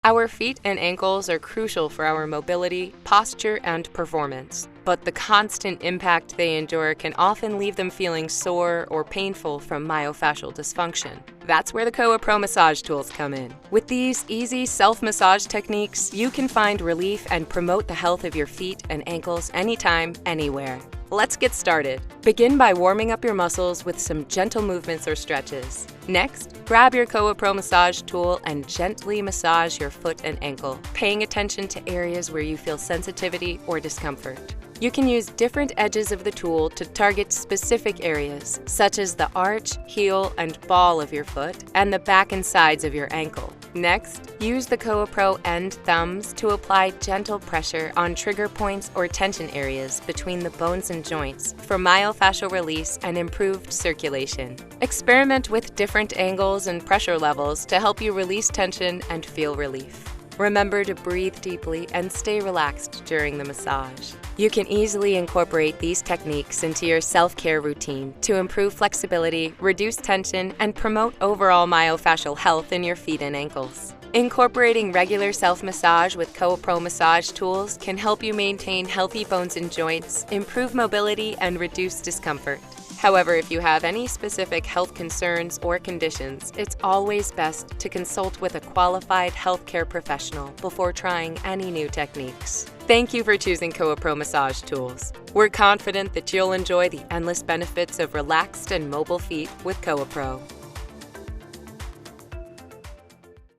Our feet and ankles are crucial for our mobility, posture, and performance, but the constant impact they endure can often leave them feeling sore or painful from myofascial dysfunction. That's where the KOAPRO Massage Tools come in. With these easy self-massage techniques, you can find relief and promote the health of your feet and ankles anytime, anywhere. Let's get started. Begin by warming up your muscles with some gentle movements or stretches. Next, grab your KOAPRO massage tool and gently massage your foot and ankle, paying attention to areas where you feel sensitivity or discomfort. You can use different edges of the tool to target specific areas, such as the arch, heel, and ball of your foot, and the back and sides of your ankle. Next, use the KOAPRO end thumbs to apply gentle pressure on trigger points or tension areas between the bones and joints for myofascial release and improved circulation. Experiment with different angles and pressure levels to help you release tension and feel relief. Remember to breathe deeply and stay relaxed during the massage. You can easily incorporate these techniques into your self-care routine to improve flexibility, reduce tension, and promote overall myofascial health in your feet and ankles. Incorporating regular self-massage with KOAPRO massage tools can help you maintain healthy bones and joints, improve mobility, and reduce discomfort. However, if you have any specific health concerns or conditions, it's always best to consult with a qualified healthcare professional before trying any new techniques. Thank you for choosing KOAPRO Massage Tools. We're confident that you'll enjoy the endless benefits of relaxed and mobile feet with KOAPRO.